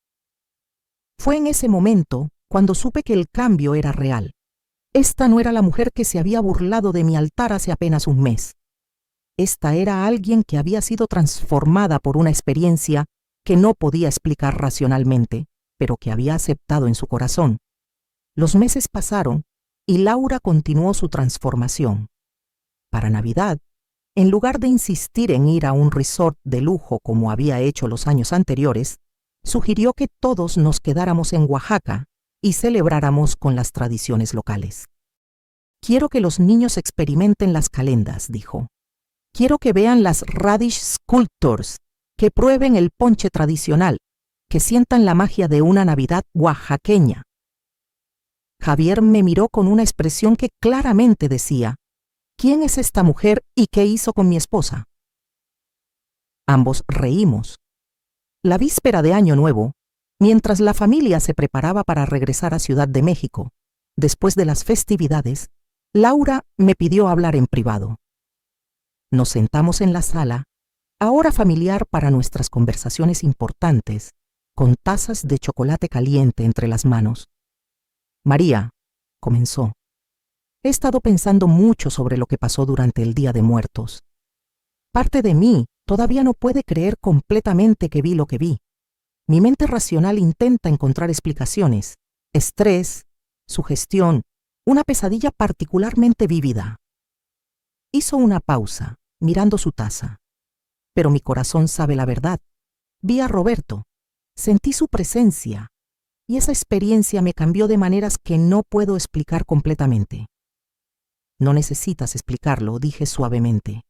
Fue en ese momento cuando supe que el cambio era real. Esta no era la mujer que se había burlado de mi altar hace apenas un mes. Esta era alguien que había sido transformada por una experiencia que no podía explicar racionalmente, pero que había aceptado en su corazón. Los meses pasaron y Laura continuó su transformación. Para Navidad, en lugar de insistir en ir a un resort de lujo como había hecho los años anteriores, sugirió que todos nos quedáramos en Oaxaca y celebráramos con las tradiciones locales. «Quiero que los niños experimenten las calendas», dijo. «Quiero que vean las radish sculptures, que prueben el ponche tradicional, que sientan la magia de una Navidad oaxaqueña». Javier me miró con una expresión que claramente decía: «¿Quién es esta mujer y qué hizo con mi esposa?». Ambos reímos. La víspera de Año Nuevo, mientras la familia se preparaba para regresar a Ciudad de México, después de las festividades, Laura me pidió hablar en privado. Nos sentamos en la sala, ahora familiar para nuestras conversaciones importantes, con tazas de chocolate caliente entre las manos. «María», comenzó, «he estado pensando mucho sobre lo que pasó durante el Día de Muertos. Parte de mí todavía no puede creer completamente que vi lo que vi. Mi mente racional intenta encontrar explicaciones: estrés, sugestión, una pesadilla particularmente vívida». Hizo una pausa, mirando su taza. «Pero mi corazón sabe la verdad. Vi a Roberto, sentí su presencia, y esa experiencia me cambió de maneras que no puedo explicar completamente». «No necesitas explicarlo», dije suavemente.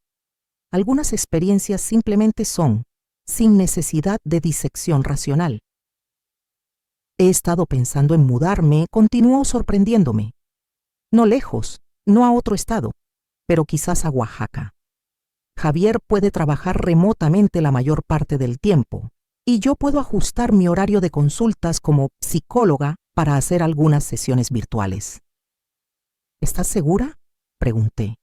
«Algunas experiencias simplemente son, sin necesidad de disección racional». «He estado pensando en mudarme», continuó sorprendiéndome. «No lejos, no a otro estado, pero quizás a Oaxaca. Javier puede trabajar remotamente la mayor parte del tiempo, y yo puedo ajustar mi horario de consultas como psicóloga para hacer algunas sesiones virtuales». «¿Estás segura?», pregunté.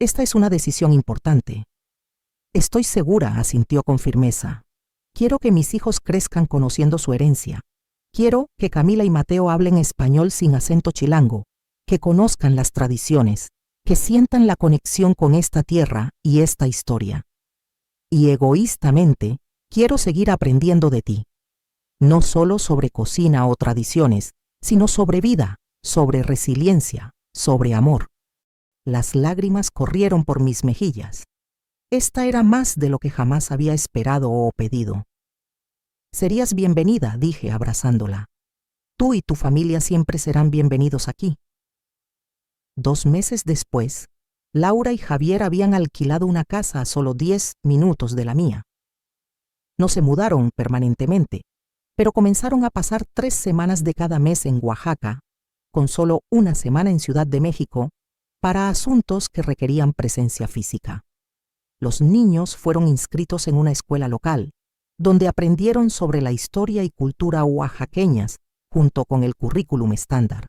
«Esta es una decisión importante». «Estoy segura», asintió con firmeza. «Quiero que mis hijos crezcan conociendo su herencia. Quiero que Camila y Mateo hablen español sin acento chilango, que conozcan las tradiciones, que sientan la conexión con esta tierra y esta historia. Y egoístamente, quiero seguir aprendiendo de ti. No solo sobre cocina o tradiciones, sino sobre vida, sobre resiliencia, sobre amor». Las lágrimas corrieron por mis mejillas. Esta era más de lo que jamás había esperado o pedido. «Serías bienvenida», dije abrazándola. «Tú y tu familia siempre serán bienvenidos aquí». 2 meses después, Laura y Javier habían alquilado una casa a solo 10 minutos de la mía. No se mudaron permanentemente, pero comenzaron a pasar 3 semanas de cada mes en Oaxaca, con solo una semana en Ciudad de México, para asuntos que requerían presencia física. Los niños fueron inscritos en una escuela local, donde aprendieron sobre la historia y cultura oaxaqueñas, junto con el currículum estándar.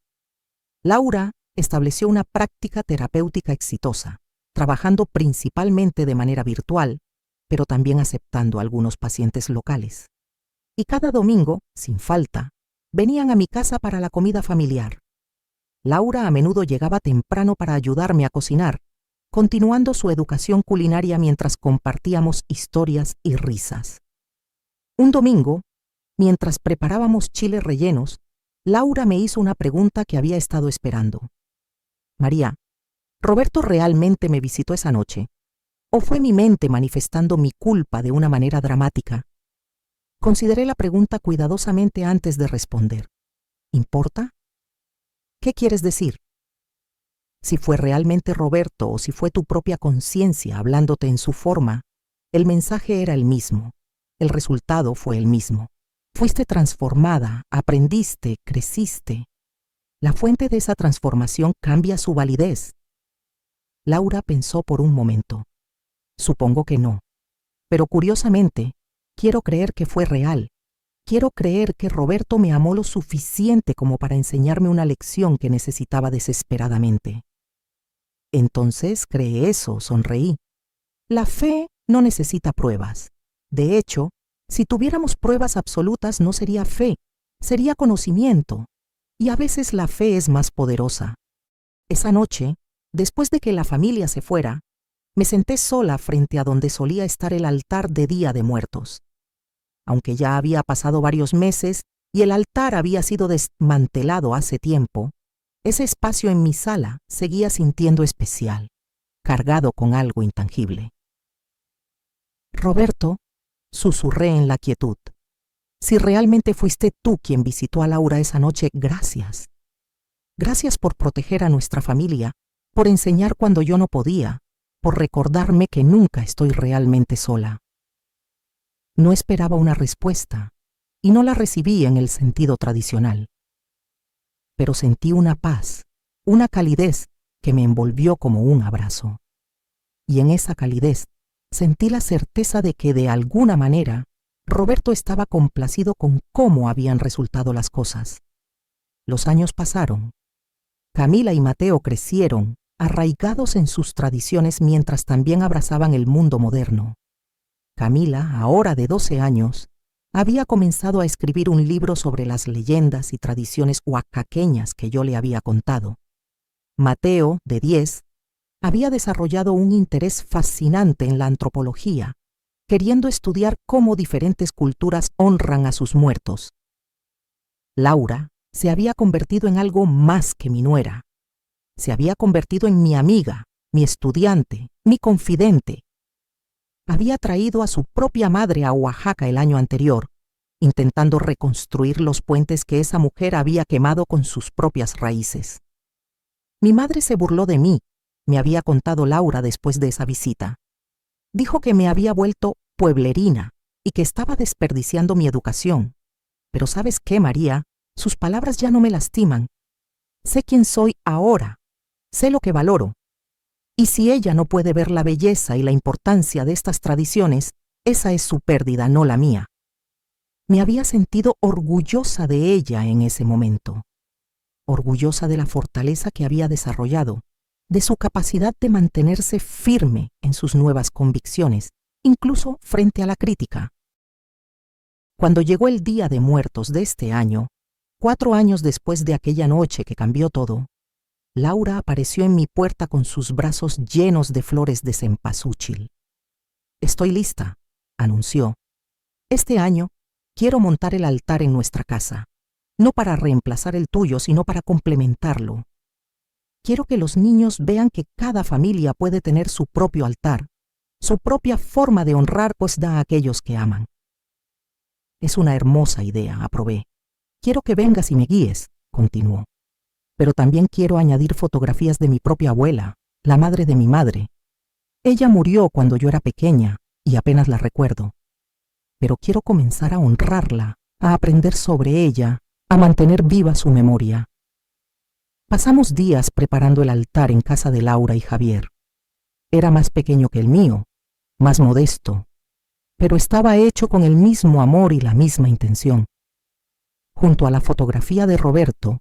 Laura estableció una práctica terapéutica exitosa, trabajando principalmente de manera virtual, pero también aceptando a algunos pacientes locales. Y cada domingo, sin falta, venían a mi casa para la comida familiar. Laura a menudo llegaba temprano para ayudarme a cocinar, continuando su educación culinaria mientras compartíamos historias y risas. Un domingo, mientras preparábamos chiles rellenos, Laura me hizo una pregunta que había estado esperando. «María, ¿Roberto realmente me visitó esa noche? ¿O fue mi mente manifestando mi culpa de una manera dramática?» Consideré la pregunta cuidadosamente antes de responder. ¿Importa? ¿Qué quieres decir? Si fue realmente Roberto o si fue tu propia conciencia hablándote en su forma, el mensaje era el mismo, el resultado fue el mismo. Fuiste transformada, aprendiste, creciste. La fuente de esa transformación cambia su validez. Laura pensó por un momento. Supongo que no. Pero curiosamente, quiero creer que fue real. Quiero creer que Roberto me amó lo suficiente como para enseñarme una lección que necesitaba desesperadamente. Entonces creé eso, sonreí. La fe no necesita pruebas. De hecho, si tuviéramos pruebas absolutas no sería fe, sería conocimiento. Y a veces la fe es más poderosa. Esa noche, después de que la familia se fuera, me senté sola frente a donde solía estar el altar de Día de Muertos. Aunque ya había pasado varios meses y el altar había sido desmantelado hace tiempo, ese espacio en mi sala seguía sintiendo especial, cargado con algo intangible. Roberto, susurré en la quietud. Si realmente fuiste tú quien visitó a Laura esa noche, gracias. Gracias por proteger a nuestra familia, por enseñar cuando yo no podía, por recordarme que nunca estoy realmente sola. No esperaba una respuesta, y no la recibí en el sentido tradicional. Pero sentí una paz, una calidez que me envolvió como un abrazo. Y en esa calidez sentí la certeza de que de alguna manera Roberto estaba complacido con cómo habían resultado las cosas. Los años pasaron. Camila y Mateo crecieron, arraigados en sus tradiciones mientras también abrazaban el mundo moderno. Camila, ahora de 12 años, había comenzado a escribir un libro sobre las leyendas y tradiciones oaxaqueñas que yo le había contado. Mateo, de 10, había desarrollado un interés fascinante en la antropología, queriendo estudiar cómo diferentes culturas honran a sus muertos. Laura se había convertido en algo más que mi nuera. Se había convertido en mi amiga, mi estudiante, mi confidente. Había traído a su propia madre a Oaxaca el año anterior, intentando reconstruir los puentes que esa mujer había quemado con sus propias raíces. Mi madre se burló de mí, me había contado Laura después de esa visita. Dijo que me había vuelto pueblerina y que estaba desperdiciando mi educación. Pero ¿sabes qué, María? Sus palabras ya no me lastiman. Sé quién soy ahora, sé lo que valoro. Y si ella no puede ver la belleza y la importancia de estas tradiciones, esa es su pérdida, no la mía. Me había sentido orgullosa de ella en ese momento, orgullosa de la fortaleza que había desarrollado, de su capacidad de mantenerse firme en sus nuevas convicciones, incluso frente a la crítica. Cuando llegó el Día de Muertos de este año, 4 años después de aquella noche que cambió todo, Laura apareció en mi puerta con sus brazos llenos de flores de cempasúchil. «Estoy lista», anunció. «Este año quiero montar el altar en nuestra casa, no para reemplazar el tuyo, sino para complementarlo. Quiero que los niños vean que cada familia puede tener su propio altar, su propia forma de honrar, pues da a aquellos que aman». «Es una hermosa idea», aprobé. «Quiero que vengas y me guíes», continuó. «Pero también quiero añadir fotografías de mi propia abuela, la madre de mi madre. Ella murió cuando yo era pequeña y apenas la recuerdo. Pero quiero comenzar a honrarla, a aprender sobre ella, a mantener viva su memoria». Pasamos días preparando el altar en casa de Laura y Javier. Era más pequeño que el mío, más modesto, pero estaba hecho con el mismo amor y la misma intención. Junto a la fotografía de Roberto,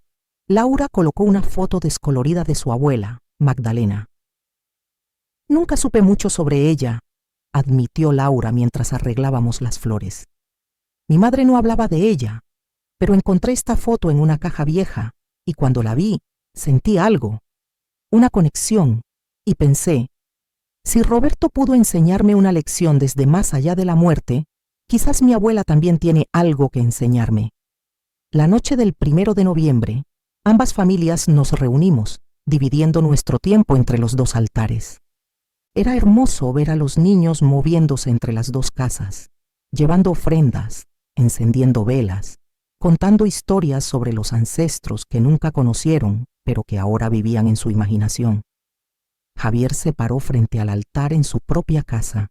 Laura colocó una foto descolorida de su abuela, Magdalena. «Nunca supe mucho sobre ella», admitió Laura mientras arreglábamos las flores. «Mi madre no hablaba de ella, pero encontré esta foto en una caja vieja y cuando la vi, sentí algo, una conexión, y pensé, si Roberto pudo enseñarme una lección desde más allá de la muerte, quizás mi abuela también tiene algo que enseñarme». La noche del 1 de noviembre, ambas familias nos reunimos, dividiendo nuestro tiempo entre los 2 altares. Era hermoso ver a los niños moviéndose entre las 2 casas, llevando ofrendas, encendiendo velas, contando historias sobre los ancestros que nunca conocieron, pero que ahora vivían en su imaginación. Javier se paró frente al altar en su propia casa,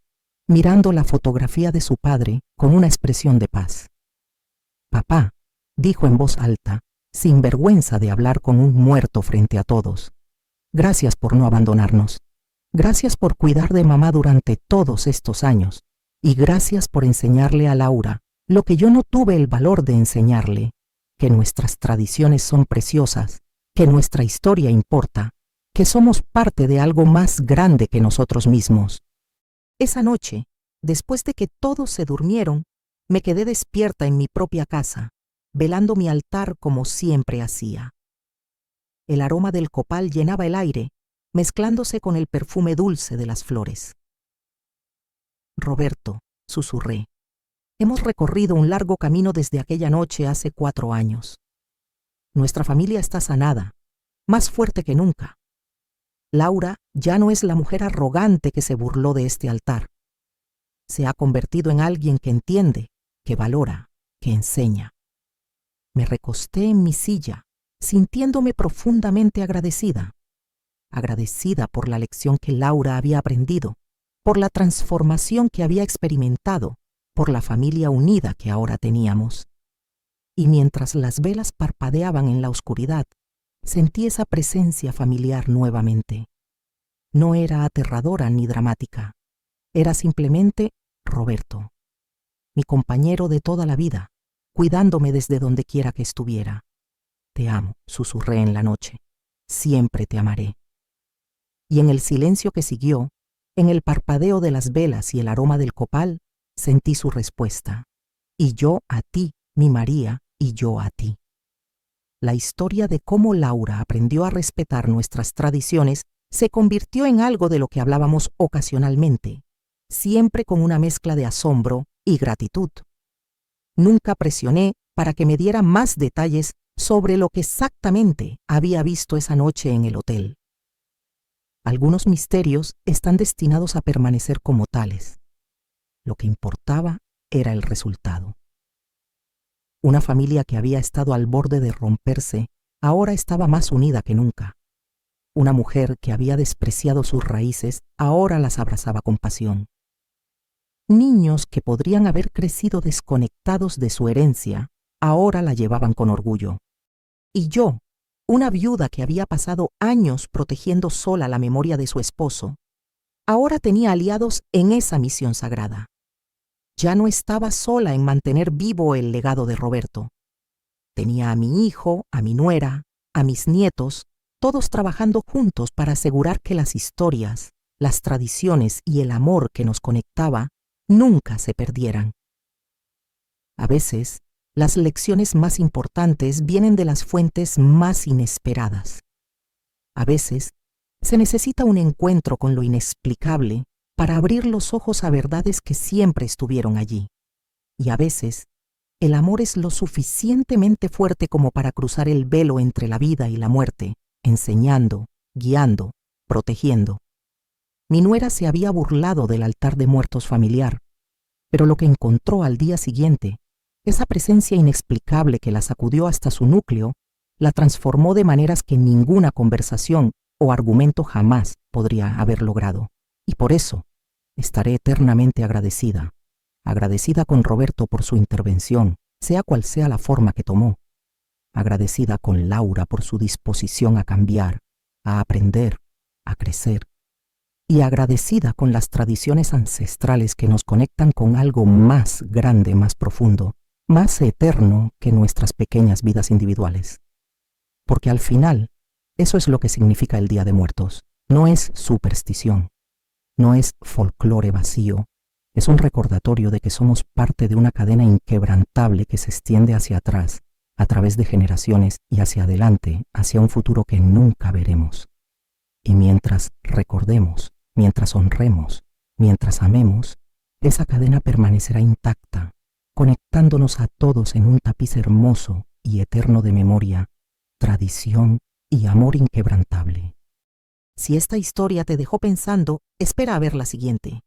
mirando la fotografía de su padre con una expresión de paz. «Papá», dijo en voz alta, sin vergüenza de hablar con un muerto frente a todos, «gracias por no abandonarnos. Gracias por cuidar de mamá durante todos estos años. Y gracias por enseñarle a Laura lo que yo no tuve el valor de enseñarle, que nuestras tradiciones son preciosas, que nuestra historia importa, que somos parte de algo más grande que nosotros mismos». Esa noche, después de que todos se durmieron, me quedé despierta en mi propia casa, velando mi altar como siempre hacía. El aroma del copal llenaba el aire, mezclándose con el perfume dulce de las flores. «Roberto», susurré, «hemos recorrido un largo camino desde aquella noche hace 4 años. Nuestra familia está sanada, más fuerte que nunca. Laura ya no es la mujer arrogante que se burló de este altar. Se ha convertido en alguien que entiende, que valora, que enseña». Me recosté en mi silla, sintiéndome profundamente agradecida. Agradecida por la lección que Laura había aprendido, por la transformación que había experimentado, por la familia unida que ahora teníamos. Y mientras las velas parpadeaban en la oscuridad, sentí esa presencia familiar nuevamente. No era aterradora ni dramática. Era simplemente Roberto, mi compañero de toda la vida, cuidándome desde donde quiera que estuviera. «Te amo», susurré en la noche. «Siempre te amaré». Y en el silencio que siguió, en el parpadeo de las velas y el aroma del copal, sentí su respuesta. «Y yo a ti, mi María, y yo a ti». La historia de cómo Laura aprendió a respetar nuestras tradiciones se convirtió en algo de lo que hablábamos ocasionalmente, siempre con una mezcla de asombro y gratitud. Nunca presioné para que me diera más detalles sobre lo que exactamente había visto esa noche en el hotel. Algunos misterios están destinados a permanecer como tales. Lo que importaba era el resultado. Una familia que había estado al borde de romperse ahora estaba más unida que nunca. Una mujer que había despreciado sus raíces ahora las abrazaba con pasión. Niños que podrían haber crecido desconectados de su herencia ahora la llevaban con orgullo. Y yo, una viuda que había pasado años protegiendo sola la memoria de su esposo, ahora tenía aliados en esa misión sagrada. Ya no estaba sola en mantener vivo el legado de Roberto. Tenía a mi hijo, a mi nuera, a mis nietos, todos trabajando juntos para asegurar que las historias, las tradiciones y el amor que nos conectaba nunca se perdieran. A veces, las lecciones más importantes vienen de las fuentes más inesperadas. A veces, se necesita un encuentro con lo inexplicable para abrir los ojos a verdades que siempre estuvieron allí. Y a veces, el amor es lo suficientemente fuerte como para cruzar el velo entre la vida y la muerte, enseñando, guiando, protegiendo. Mi nuera se había burlado del altar de muertos familiar, pero lo que encontró al día siguiente, esa presencia inexplicable que la sacudió hasta su núcleo, la transformó de maneras que ninguna conversación o argumento jamás podría haber logrado. Y por eso, estaré eternamente agradecida. Agradecida con Roberto por su intervención, sea cual sea la forma que tomó. Agradecida con Laura por su disposición a cambiar, a aprender, a crecer. Y agradecida con las tradiciones ancestrales que nos conectan con algo más grande, más profundo, más eterno que nuestras pequeñas vidas individuales. Porque al final, eso es lo que significa el Día de Muertos. No es superstición, no es folclore vacío, es un recordatorio de que somos parte de una cadena inquebrantable que se extiende hacia atrás, a través de generaciones y hacia adelante, hacia un futuro que nunca veremos. Y mientras recordemos, mientras honremos, mientras amemos, esa cadena permanecerá intacta, conectándonos a todos en un tapiz hermoso y eterno de memoria, tradición y amor inquebrantable. Si esta historia te dejó pensando, espera a ver la siguiente.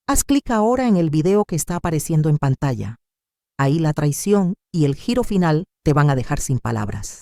Haz clic ahora en el video que está apareciendo en pantalla. Ahí la traición y el giro final te van a dejar sin palabras.